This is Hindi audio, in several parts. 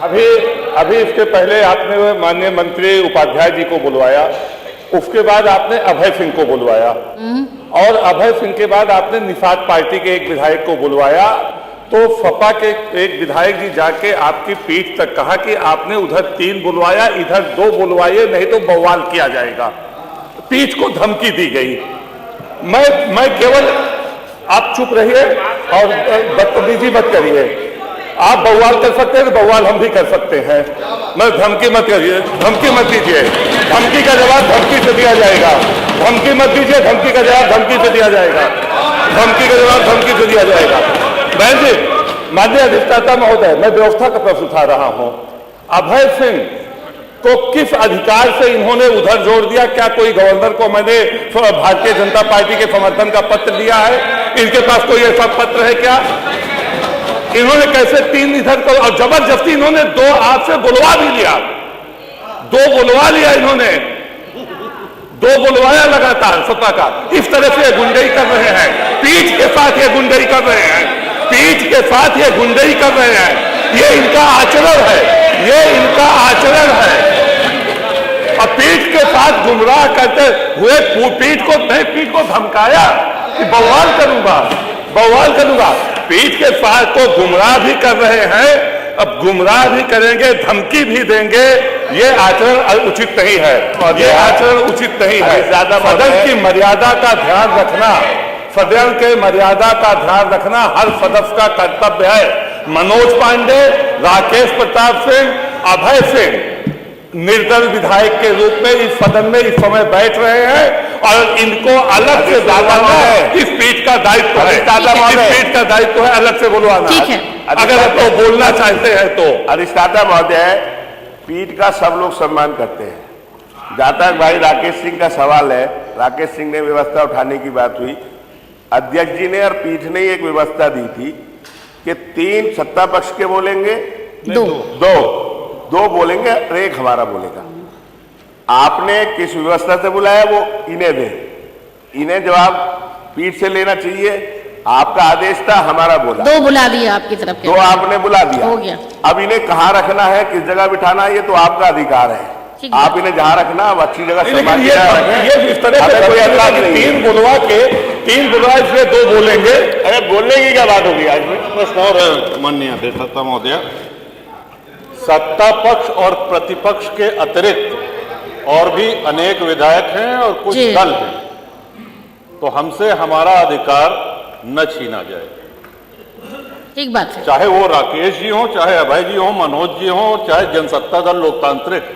अभी इसके पहले आपने माननीय मंत्री उपाध्याय जी को बुलवाया, उसके बाद आपने अभय सिंह को बुलवाया और अभय सिंह के बाद आपने निषाद पार्टी के एक विधायक को बुलवाया। तो सपा के एक विधायक जी जाके आपकी पीठ तक कहा कि आपने उधर 3 बुलवाया, इधर 2 बुलवाइए, नहीं तो बवाल किया जाएगा। पीठ को धमकी दी गई। मैं केवल, आप चुप रहिए और बदतमीजी मत करिए। आप बवाल कर सकते हैं तो बवाल हम भी कर सकते हैं। मैं धमकी मत करिए, धमकी मत दीजिए। धमकी का जवाब धमकी से दिया जाएगा। धमकी मत दीजिए, धमकी का जवाब धमकी से दिया जाएगा। धमकी का जवाब धमकी से दिया जाएगा। बहन जी, माननीय अधिष्ठाता महोदय, मैं व्यवस्था का प्रश्न उठा रहा हूं। अभय सिंह को किस अधिकार से इन्होंने उधर जोड़ दिया? क्या कोई गवर्नर को मैंने भारतीय जनता पार्टी के समर्थन का पत्र दिया है? इनके पास कोई ऐसा पत्र है क्या? इन्होंने कैसे 3 इधर को, और जबरदस्ती इन्होंने 2 आपसे बुलवा भी लिया, 2 बुलवा लिया इन्होंने, 2 बुलवाया लगातार सपा का। इस तरह से गुंडई कर रहे हैं, पीठ के साथ ये गुंडई कर रहे हैं, पीठ के साथ ये गुंडई कर रहे हैं। ये इनका आचरण है, ये इनका आचरण है। और पीठ के साथ गुमराह करते हुए पीठ को धमकाया कि बवाल करूंगा, बवाल करूंगा। पीठ के साथ को गुमराह भी कर रहे हैं, अब गुमराह भी करेंगे, धमकी भी देंगे। ये आचरण उचित नहीं है, ये आचरण उचित नहीं है। सदन की मर्यादा का ध्यान रखना, सदन के मर्यादा का ध्यान रखना हर सदस्य का कर्तव्य है। मनोज पांडे, राकेश प्रताप सिंह, अभय सिंह निर्दल विधायक के रूप में इस सदन में इस समय बैठ रहे हैं और इनको अलग से बुलवाना इस पीठ का दायित्व है। इस पीठ का दायित्व है अलग से बुलवाना। ठीक है, अगर आप तो बोलना चाहते हैं तो। अधिष्ठाता महोदय, पीठ का सब लोग सम्मान करते हैं। जहां तक भाई राकेश सिंह का सवाल है, राकेश सिंह ने व्यवस्था उठाने की बात हुई, अध्यक्ष जी ने और पीठ ने एक व्यवस्था दी थी कि 3 सत्ता पक्ष के बोलेंगे, 2 बोलेंगे और 1 हमारा बोलेगा। आपने किस व्यवस्था से बुलाया वो इन्हें दे, इन्हें जवाब पीठ से लेना चाहिए। आपका आदेश था, हमारा बोला, 2 बुला दिया आपकी तरफ के, 2 आपने बुला दिया, हो गया। अब इन्हें कहाँ रखना है, किस जगह बिठाना है, ये तो आपका अधिकार है। आप इन्हें जहां रखना, अब अच्छी जगह ये इस तरह से कोई ऐसा 3 बुलवा इसलिए 2 बोलेंगे। अरे बोलने की क्या बात होगी? आज प्रश्न और माननीय अधिष्ठाता महोदय, सत्ता पक्ष और प्रतिपक्ष के अतिरिक्त और भी अनेक विधायक हैं और कुछ दल हैं, तो हमसे हमारा अधिकार न छीना जाए। ठीक बात है। चाहे वो राकेश जी हो, चाहे अभय जी हो, मनोज जी हो, चाहे जनसत्ता दल लोकतांत्रिक,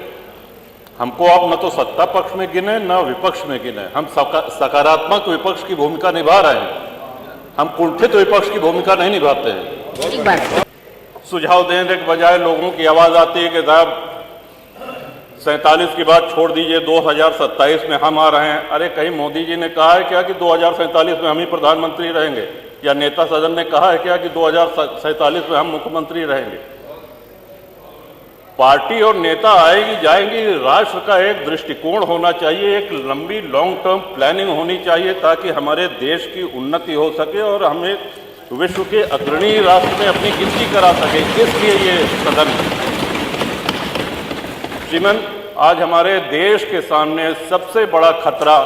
हमको आप न तो सत्ता पक्ष में गिने न विपक्ष में गिने। हम सकारात्मक विपक्ष की भूमिका निभा रहे हैं, हम कुंठित विपक्ष की भूमिका नहीं निभाते हैं। ठीक बात है। सुझाव देने के बजाय लोगों की आवाज आती है कि साहब 47 की बात छोड़ दीजिए, 2027 में हम आ रहे हैं। अरे कहीं मोदी जी ने कहा है क्या कि 2047 में हम ही प्रधानमंत्री रहेंगे? या नेता सदन ने कहा है क्या कि 2047 में हम मुख्यमंत्री रहेंगे? पार्टी और नेता आएगी जाएंगी, राष्ट्र का एक दृष्टिकोण होना चाहिए, एक लंबी लॉन्ग टर्म प्लानिंग होनी चाहिए ताकि हमारे देश की उन्नति हो सके और हमें विश्व के अग्रणी राष्ट्र में अपनी गिनती करा सके। इसलिए ये सदन श्रीमन, आज हमारे देश के सामने सबसे बड़ा खतरा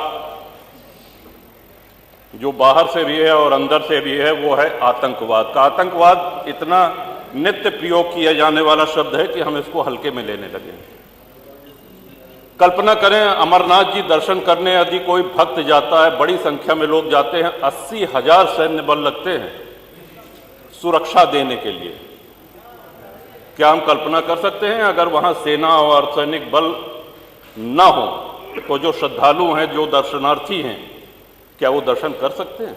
जो बाहर से भी है और अंदर से भी है वो है आतंकवाद का। आतंकवाद इतना नित्य प्रयोग किया जाने वाला शब्द है कि हम इसको हल्के में लेने लगे। कल्पना करें, अमरनाथ जी दर्शन करने यदि कोई भक्त जाता है, बड़ी संख्या में लोग जाते हैं, 80,000 सैन्य बल लगते हैं सुरक्षा देने के लिए। क्या हम कल्पना कर सकते हैं अगर वहां सेना और सैनिक बल न हो तो जो श्रद्धालु हैं, जो दर्शनार्थी हैं, क्या वो दर्शन कर सकते हैं?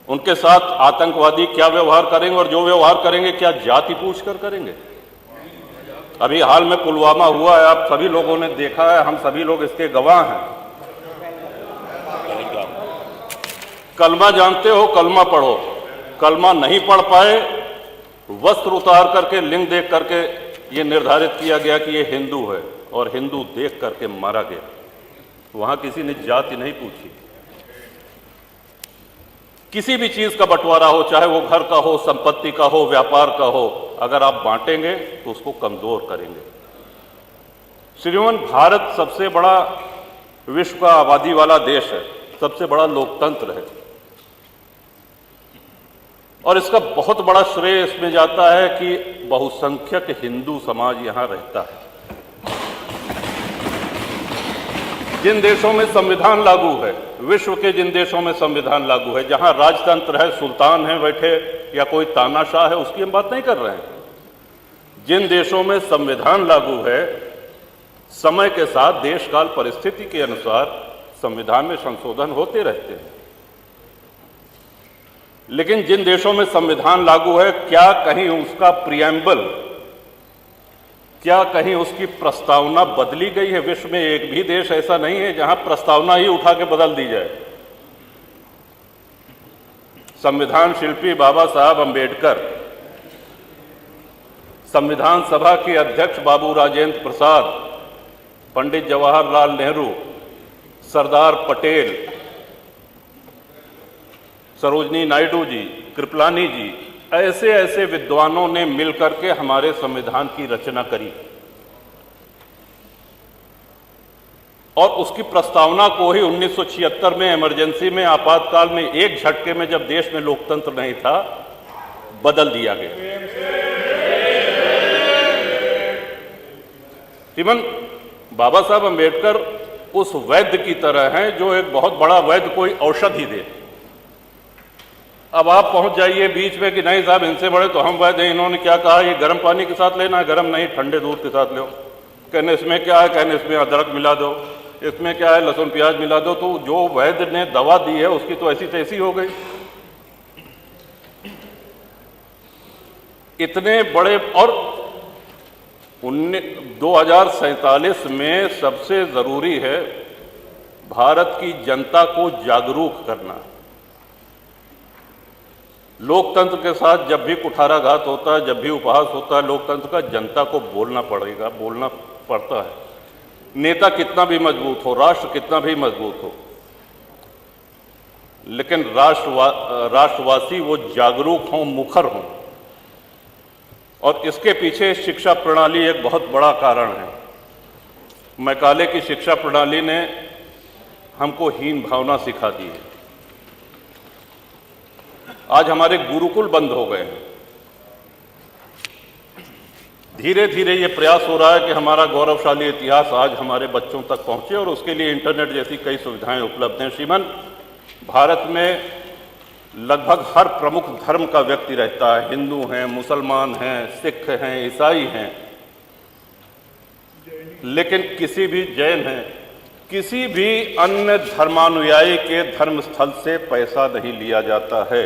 उनके साथ आतंकवादी क्या व्यवहार करेंगे और जो व्यवहार करेंगे क्या जाति पूछकर करेंगे? अभी हाल में पुलवामा हुआ है, आप सभी लोगों ने देखा है, हम सभी लोग इसके गवाह हैं। कलमा जानते हो, कलमा पढ़ो। कलमा नहीं पढ़ पाए, वस्त्र उतार करके, लिंग देख करके ये निर्धारित किया गया कि ये हिंदू है और हिंदू देख करके मारा गया। वहां किसी ने जाति नहीं पूछी। किसी भी चीज का बंटवारा हो, चाहे वो घर का हो, संपत्ति का हो, व्यापार का हो, अगर आप बांटेंगे तो उसको कमजोर करेंगे। श्रीमान, भारत सबसे बड़ा विश्व का आबादी वाला देश है, सबसे बड़ा लोकतंत्र है, और इसका बहुत बड़ा श्रेय इसमें जाता है कि बहुसंख्यक हिंदू समाज यहां रहता है। जिन देशों में संविधान लागू है, विश्व के जिन देशों में संविधान लागू है, जहां राजतंत्र है, सुल्तान है बैठे या कोई तानाशाह है, उसकी हम बात नहीं कर रहे हैं। जिन देशों में संविधान लागू है, समय के साथ देश काल परिस्थिति के अनुसार संविधान में संशोधन होते रहते हैं। लेकिन जिन देशों में संविधान लागू है, क्या कहीं उसका प्रिएम्बल, क्या कहीं उसकी प्रस्तावना बदली गई है? विश्व में एक भी देश ऐसा नहीं है जहां प्रस्तावना ही उठा के बदल दी जाए। संविधान शिल्पी बाबा साहब अंबेडकर, संविधान सभा के अध्यक्ष बाबू राजेंद्र प्रसाद, पंडित जवाहरलाल नेहरू, सरदार पटेल, सरोजनी नायडू जी, कृपलानी जी, ऐसे ऐसे विद्वानों ने मिलकर के हमारे संविधान की रचना करी और उसकी प्रस्तावना को ही 1976 में इमरजेंसी में, आपातकाल में, एक झटके में, जब देश में लोकतंत्र नहीं था, बदल दिया गया। इवन बाबा साहब अंबेडकर उस वैद्य की तरह हैं जो एक बहुत बड़ा वैद्य कोई औषधि दे। अब आप पहुंच जाइए बीच में कि नहीं साहब इनसे बड़े तो हम वैद्य हैं, इन्होंने क्या कहा, ये गर्म पानी के साथ लेना है, गर्म नहीं ठंडे दूध के साथ लो। कहने इसमें क्या है, कहने इसमें अदरक मिला दो, इसमें क्या है, लहसुन प्याज मिला दो। तो जो वैद्य ने दवा दी है उसकी तो ऐसी तैसी हो गई। इतने बड़े, और 2047 में सबसे जरूरी है भारत की जनता को जागरूक करना। लोकतंत्र के साथ जब भी कुठाराघात होता है, जब भी उपहास होता है लोकतंत्र का, जनता को बोलना पड़ेगा, बोलना पड़ता है। नेता कितना भी मजबूत हो, राष्ट्र कितना भी मजबूत हो, लेकिन राष्ट्रवासी वो जागरूक हों, मुखर हों। और इसके पीछे शिक्षा प्रणाली एक बहुत बड़ा कारण है। मैकाले की शिक्षा प्रणाली ने हमको हीन भावना सिखा दी है। आज हमारे गुरुकुल बंद हो गए हैं। धीरे धीरे ये प्रयास हो रहा है कि हमारा गौरवशाली इतिहास आज हमारे बच्चों तक पहुंचे, और उसके लिए इंटरनेट जैसी कई सुविधाएं उपलब्ध हैं। श्रीमान, भारत में लगभग हर प्रमुख धर्म का व्यक्ति रहता है। हिंदू हैं, मुसलमान हैं, सिख हैं, ईसाई हैं, लेकिन किसी भी जैन हैं, किसी भी अन्य धर्मानुयायी के धर्म स्थल से पैसा नहीं लिया जाता है।